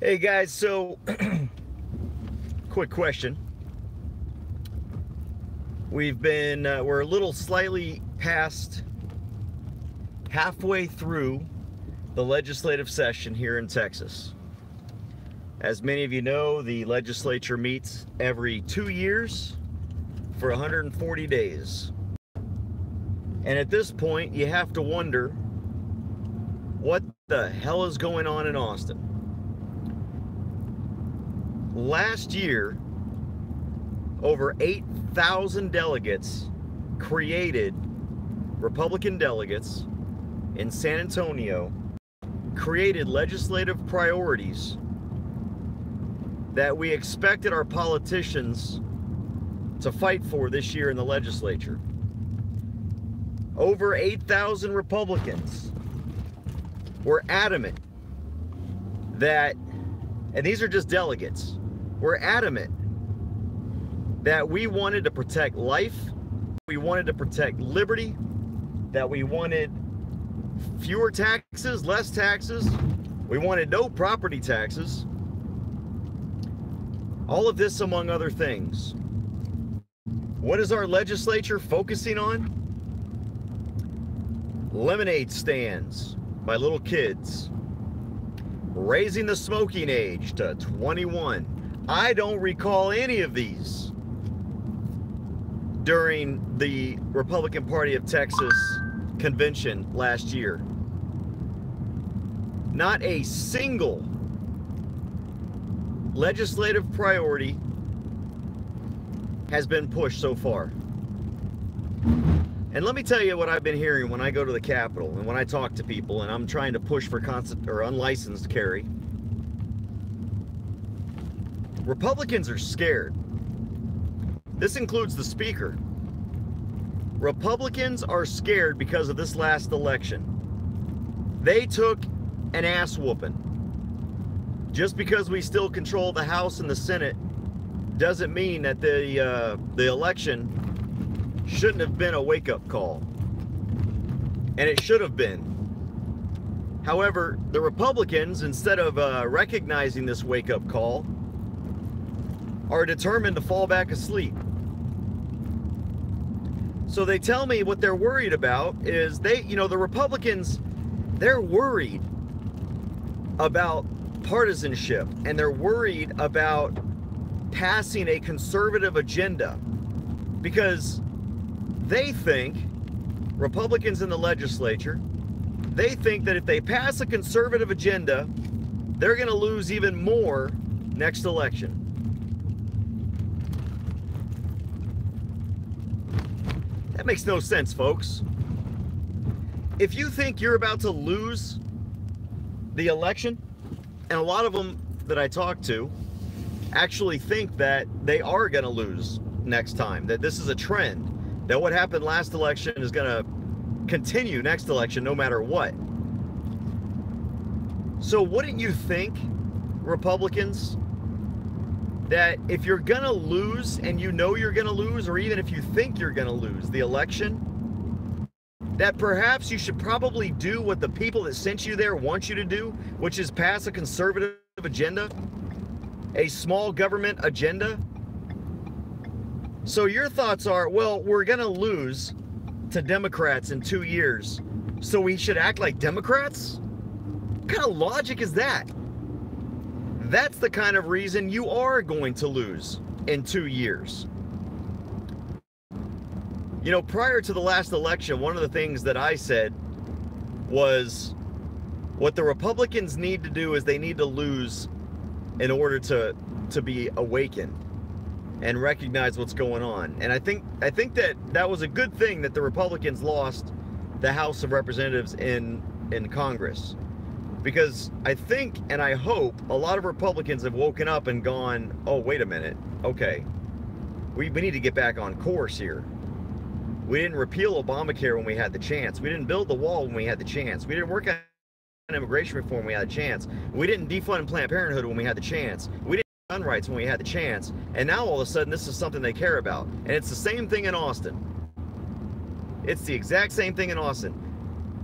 Hey guys, so quick question. We're a little slightly past halfway through the legislative session here in Texas. As many of you know, the legislature meets every 2 years for 140 days. And at this point, you have to wonder what the hell is going on in Austin. Last year, over 8,000 delegates Republican delegates in San Antonio created legislative priorities that we expected our politicians to fight for this year in the legislature. Over 8,000 Republicans were adamant that, and these are just delegates, were adamant that we wanted to protect life, we wanted to protect liberty, that we wanted fewer taxes, less taxes, we wanted no property taxes. All of this among other things. What is our legislature focusing on? Lemonade stands by little kids. Raising the smoking age to 21. I don't recall any of these during the Republican Party of Texas convention last year. Not a single legislative priority has been pushed so far. And let me tell you what I've been hearing when I go to the Capitol and when I talk to people and I'm trying to push for unlicensed carry. Republicans are scared. This includes the Speaker. Republicans are scared because of this last election. They took an ass whooping. Just because we still control the House and the Senate doesn't mean that the election shouldn't have been a wake-up call. And it should have been. However, the Republicans, instead of recognizing this wake-up call, are determined to fall back asleep. So they tell me what they're worried about is the Republicans, they're worried about partisanship and they're worried about passing a conservative agenda because they think, Republicans in the legislature, they think that if they pass a conservative agenda, they're going to lose even more next election. That makes no sense, folks. If you think you're about to lose the election, and a lot of them that I talk to actually think that they are going to lose next time, that this is a trend, that what happened last election is going to continue next election no matter what. So wouldn't you think, Republicans, that if you're going to lose and you know you're going to lose, or even if you think you're going to lose the election, that perhaps you should probably do what the people that sent you there want you to do, which is pass a conservative agenda, a small government agenda? So your thoughts are, well, we're going to lose to Democrats in 2 years, so we should act like Democrats? What kind of logic is that? That's the kind of reason you are going to lose in 2 years. You know, prior to the last election, one of the things that I said was what the Republicans need to do is they need to lose in order to be awakened and recognize what's going on. And I think that was a good thing that the Republicans lost the House of Representatives in Congress. Because I think and I hope a lot of Republicans have woken up and gone, oh, wait a minute. Okay, we need to get back on course here. We didn't repeal Obamacare when we had the chance. We didn't build the wall when we had the chance. We didn't work on immigration reform when we had the chance. We didn't defund Planned Parenthood when we had the chance. We didn't gun rights when we had the chance. And now all of a sudden this is something they care about. And it's the same thing in Austin. It's the exact same thing in Austin.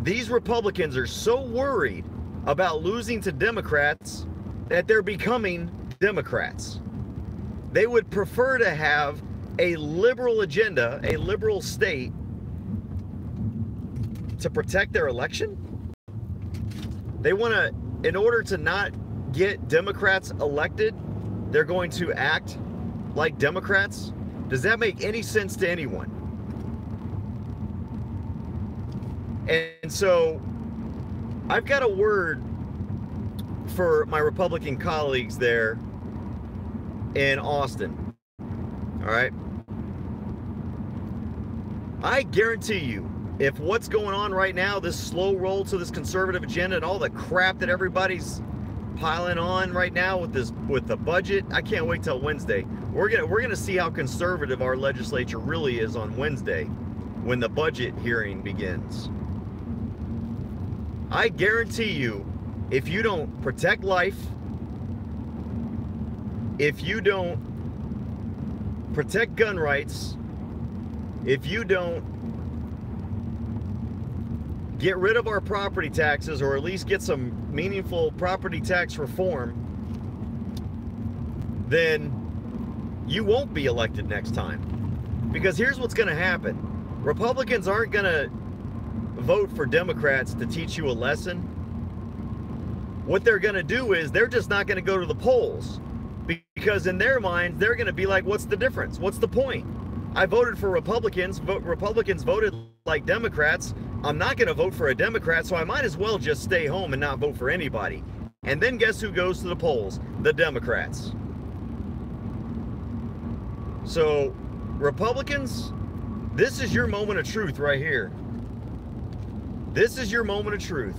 These Republicans are so worried about losing to Democrats that they're becoming Democrats. They would prefer to have a liberal agenda, a liberal state, to protect their election. They want to, in order to not get Democrats elected, they're going to act like Democrats. Does that make any sense to anyone? And so I've got a word for my Republican colleagues there in Austin. All right. I guarantee you, if what's going on right now, this slow roll to this conservative agenda and all the crap that everybody's piling on right now with the budget, I can't wait till Wednesday. We're gonna see how conservative our legislature really is on Wednesday when the budget hearing begins. I guarantee you, if you don't protect life, if you don't protect gun rights, if you don't get rid of our property taxes, or at least get some meaningful property tax reform, then you won't be elected next time. Because here's what's going to happen. Republicans aren't going to vote for Democrats to teach you a lesson. What they're going to do is they're just not going to go to the polls, because in their minds they're going to be like, what's the difference? What's the point? I voted for Republicans, but Republicans voted like Democrats. I'm not going to vote for a Democrat, so I might as well just stay home and not vote for anybody. And then guess who goes to the polls? The Democrats. So, Republicans, this is your moment of truth right here. This is your moment of truth.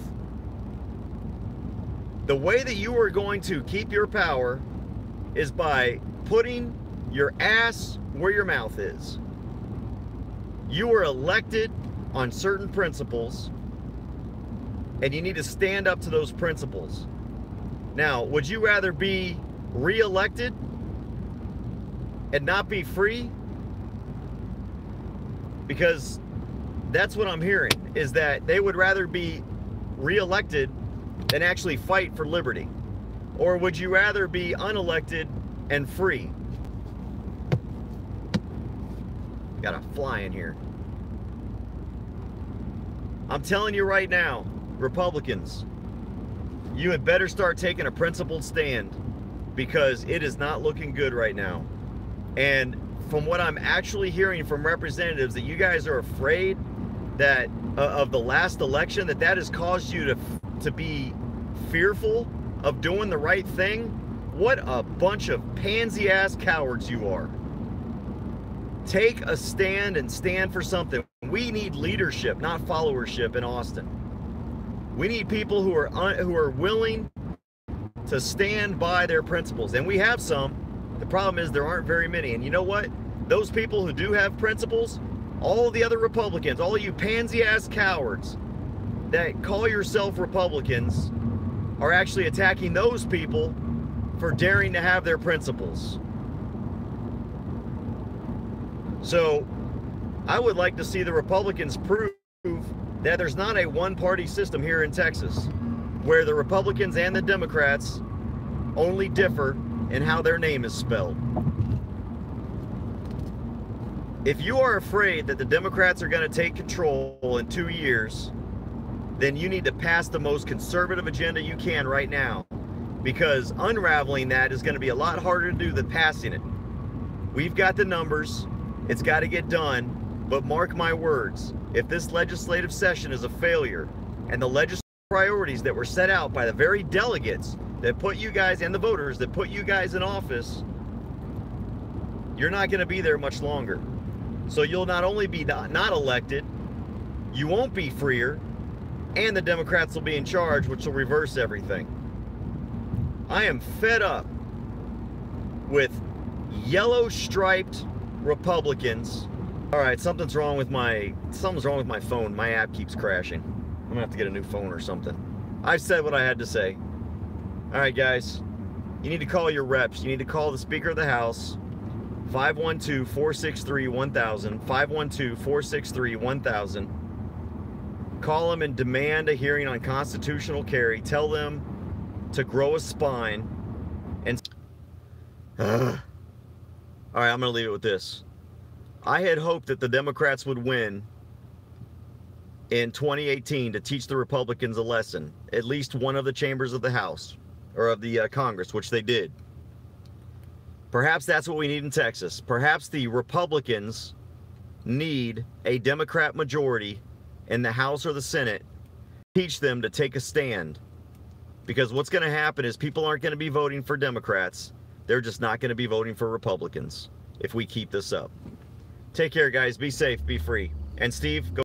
The way that you are going to keep your power is by putting your ass where your mouth is. You were elected on certain principles, and you need to stand up to those principles. Now, would you rather be re-elected and not be free? Because that's what I'm hearing, is that they would rather be re-elected than actually fight for liberty. Or would you rather be unelected and free? Got a fly in here. I'm telling you right now, Republicans, you had better start taking a principled stand, because it is not looking good right now. And from what I'm actually hearing from representatives, that you guys are afraid that of the last election, that has caused you to be fearful of doing the right thing. What a bunch of pansy-ass cowards you are. Take a stand and stand for something. We need leadership, not followership in Austin. We need people who are willing to stand by their principles, and we have some. The problem is there aren't very many. And you know what? Those people who do have principles, all the other Republicans, all you pansy-ass cowards that call yourself Republicans, are actually attacking those people for daring to have their principles. So I would like to see the Republicans prove that there's not a one-party system here in Texas, where the Republicans and the Democrats only differ in how their name is spelled. If you are afraid that the Democrats are going to take control in 2 years, then you need to pass the most conservative agenda you can right now, because unraveling that is going to be a lot harder to do than passing it. We've got the numbers. It's got to get done. But mark my words, if this legislative session is a failure, and the legislative priorities that were set out by the very delegates that put you guys, and the voters that put you guys in office, you're not going to be there much longer. So you'll not only be not elected, you won't be freer, and the Democrats will be in charge, which will reverse everything. I am fed up with yellow-striped Republicans. All right, something's wrong with my phone. My app keeps crashing. I'm gonna have to get a new phone or something. I've said what I had to say. All right, guys, you need to call your reps. You need to call the Speaker of the House, 512-463-1000, 512-463-1000. Call them and demand a hearing on constitutional carry. Tell them to grow a spine And all right, I'm going to leave it with this. I had hoped that the Democrats would win in 2018 to teach the Republicans a lesson, at least one of the chambers of the House or of the Congress, which they did. Perhaps that's what we need in Texas. Perhaps the Republicans need a Democrat majority in the House or the Senate, teach them to take a stand. Because what's going to happen is people aren't going to be voting for Democrats. They're just not going to be voting for Republicans if we keep this up. Take care, guys. Be safe. Be free. And Steve, go.